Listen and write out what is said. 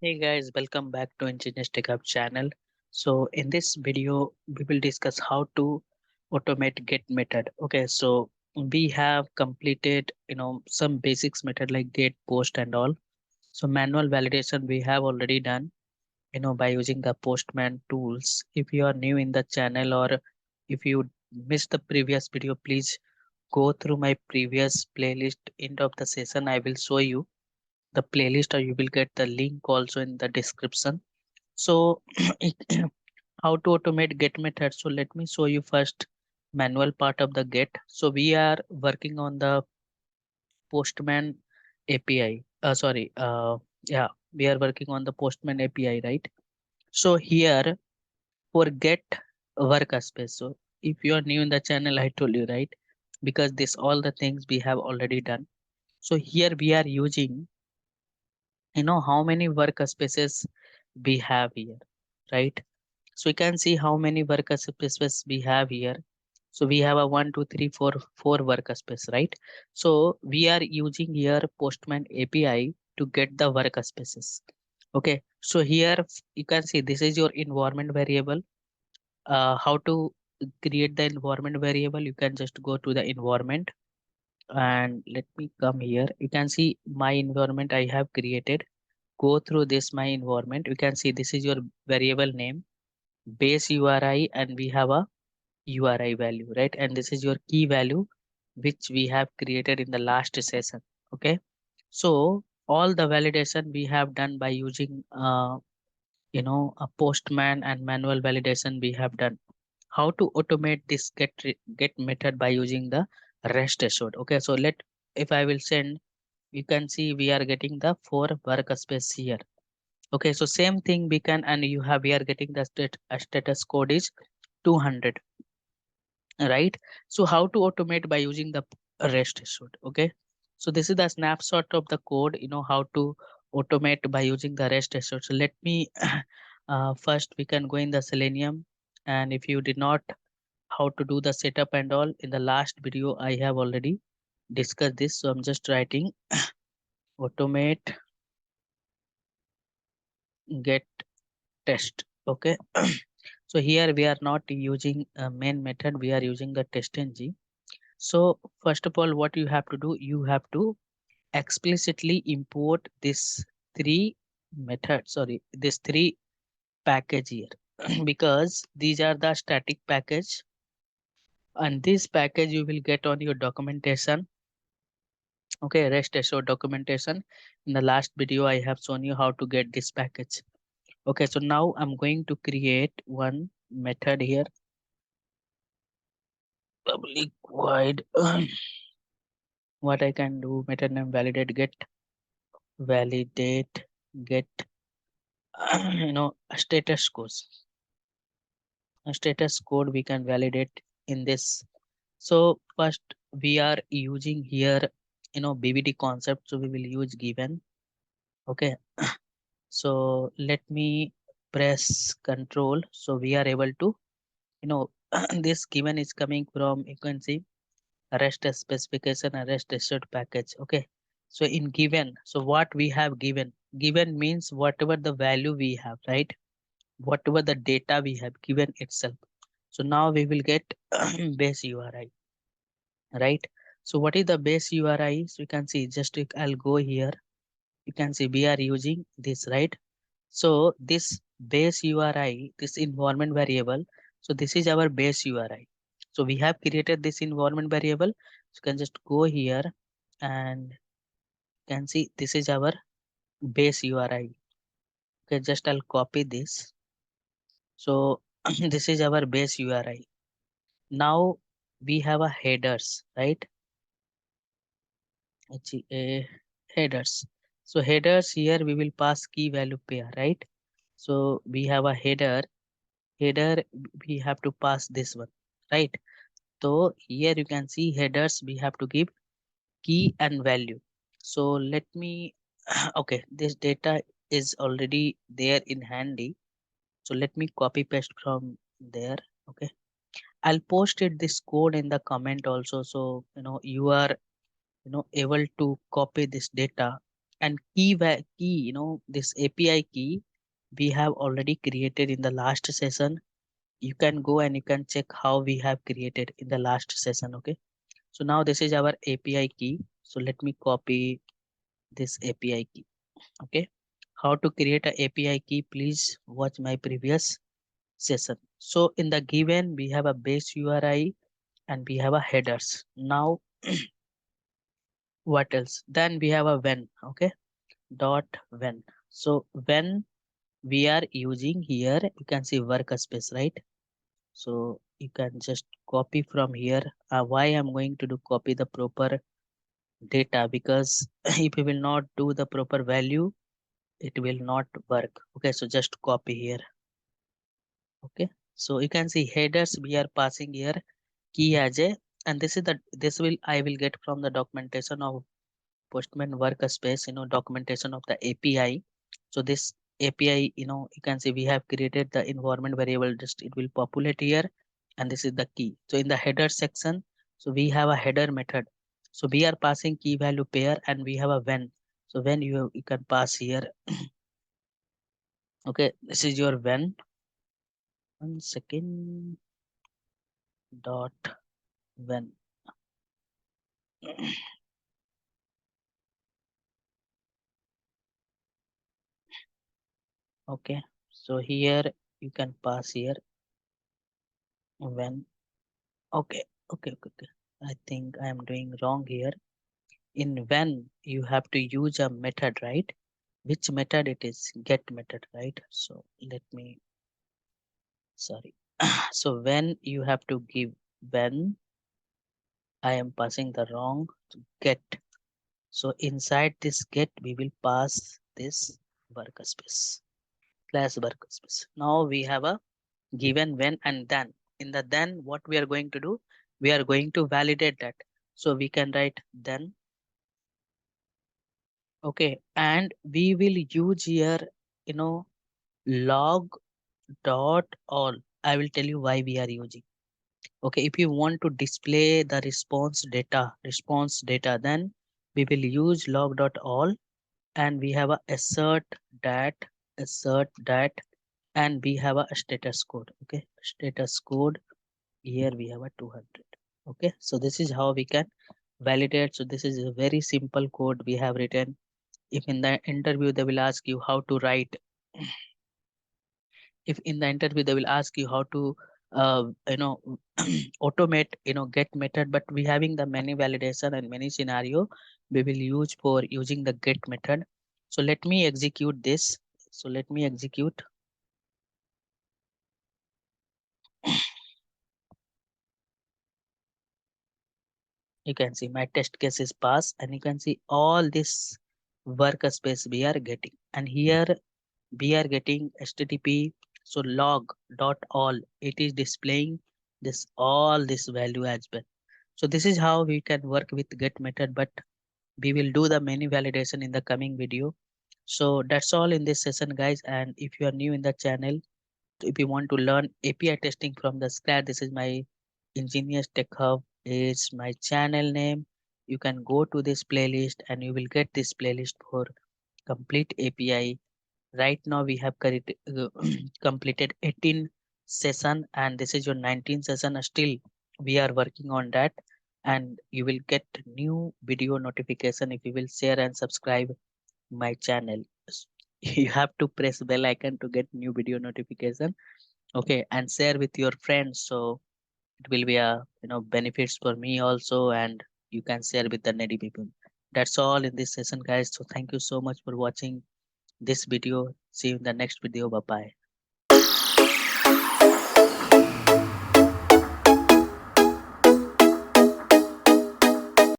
Hey guys, welcome back to Ingenious TechHub channel. So in this video, we will discuss how to automate get method. Okay, so we have completed, some basics method like get, post and all. So manual validation we have already done, by using the Postman tools. If you are new in the channel or if you missed the previous video, please go through my previous playlist. End of the session, I will show you the playlist or you will get the link also in the description. So how to automate get method? So let me show you first manual part of the get. So we are working on the Postman API. Yeah, we are working on the Postman API, right? So here for get workspace. So if you are new in the channel, I told you, right? Because this all the things we have already done. So here we are using, how many workspaces we have here, right? So you can see how many workspaces we have here. So we have a 1, 2, 3, 4 workspace, right? So we are using here Postman API to get the workspaces. Okay, so here you can see this is your environment variable. How to create the environment variable? You can just go to the environment and let me come here. You can see my environment I have created. Go through this my environment. You can see this is your variable name, base URI, and we have a URI value, right? And this is your key value, which we have created in the last session. Okay. So all the validation we have done by using, a Postman and manual validation we have done. How to automate this get method by using the REST assured. Okay. So if I will send, you can see we are getting the 4 workspace here. Okay, so same thing we can, and we are getting the status code is 200, right? So how to automate by using the REST assured? Okay, so this is the snapshot of the code. How to automate by using the REST assured. So let me first we can go in the Selenium, and if you did not how to do the setup and all in the last video, I have already discussed this. So I'm just writing automate get test. Okay. So here we are not using a main method, we are using the testng. So first of all, what you have to do, you have to explicitly import this three this three package here because these are the static package, and this package you will get on your documentation. Okay, rest assured documentation. In the last video, I have shown you how to get this package. Okay, so now I'm going to create one method here, public void. What I can do, method name validate get a status code. A status code we can validate in this. So first we are using here, BBD concept. So we will use given. Okay. So let me press control. So we are able to, this given is coming from, you can see REST specification and REST assured package. Okay. So in given, so what we have given means whatever the value we have, right? Whatever the data we have given itself. So now we will get base URI, right? So what is the base URI? So you can see I'll go here. You can see we are using this, right? So this base URI, this environment variable. So this is our base URI. So we have created this environment variable. So you can just go here and can see this is our base URI. Okay, just I'll copy this. So this is our base URI. Now we have a headers, right? Headers. So headers here we will pass key value pair, right? So we have a header we have to pass this one, right? So here you can see headers we have to give key and value. So let me okay, this data is already there in handy. So let me copy paste from there. Okay, I'll post it this code in the comment also. So you are able to copy this data And key, this API key we have already created in the last session. You can go and you can check how we have created in the last session. Okay, so now this is our API key. So let me copy this API key. Okay, how to create a API key, please watch my previous session. So in the given we have a base URI and we have a headers. Now what else? Then we have a when. Okay, dot when. So when we are using here, you can see workspace, right? So you can just copy from here. Why I'm going to do copy the proper data, because if you will not do the proper value, it will not work. Okay, so just copy here. Okay, so you can see headers we are passing here key as a, and this will I will get from the documentation of Postman workspace, documentation of the API. So this API, you can see we have created the environment variable, just it will populate here, and this is the key. So in the header section, so we have a header method. So we are passing key value pair, and we have a when. So when you can pass here. Okay, this is your when. 1 second. Dot when. Okay, so here you can pass here when. Okay, okay. I think I am doing wrong here. In when you have to use a method, right? Which method it is? Get method, right? So let me, sorry. So when you have to give when, I am passing the wrong get. So inside this get, we will pass this workspace, class workspace. Now we have a given when and then. In the then, what we are going to do? We are going to validate that. So we can write then. Okay, and we will use here, you know, log dot all. I will tell you why we are using. Okay, if you want to display the response data, then we will use log dot all, and we have a assert that, and we have a status code. Okay, status code. Here we have a 200. Okay, so this is how we can validate. So this is a very simple code we have written. If in the interview they will ask you how to write, if in the interview they will ask you how to uh, you know automate get method, but we having the many validation and many scenario, we will use for using the get method. So let me execute this. So let me execute. You can see my test case is passed, and you can see all this workspace we are getting, and here we are getting http. So log dot all, it is displaying this all this value as well. So this is how we can work with get method, but we will do the many validation in the coming video. So that's all in this session, guys. And if you are new in the channel, if you want to learn API testing from the scratch, this is my Ingenious Tech Hub is my channel name. You can go to this playlist and you will get this playlist for complete API. Right now we have completed 18 session, and this is your 19th session. Still we are working on that, and you will get new video notification if you will share and subscribe my channel. You have to press bell icon to get new video notification. Okay, and share with your friends, so it will be a benefits for me also, and you can share with the needy people. That's all in this session, guys. So thank you so much for watching this video. See you in the next video. Bye bye.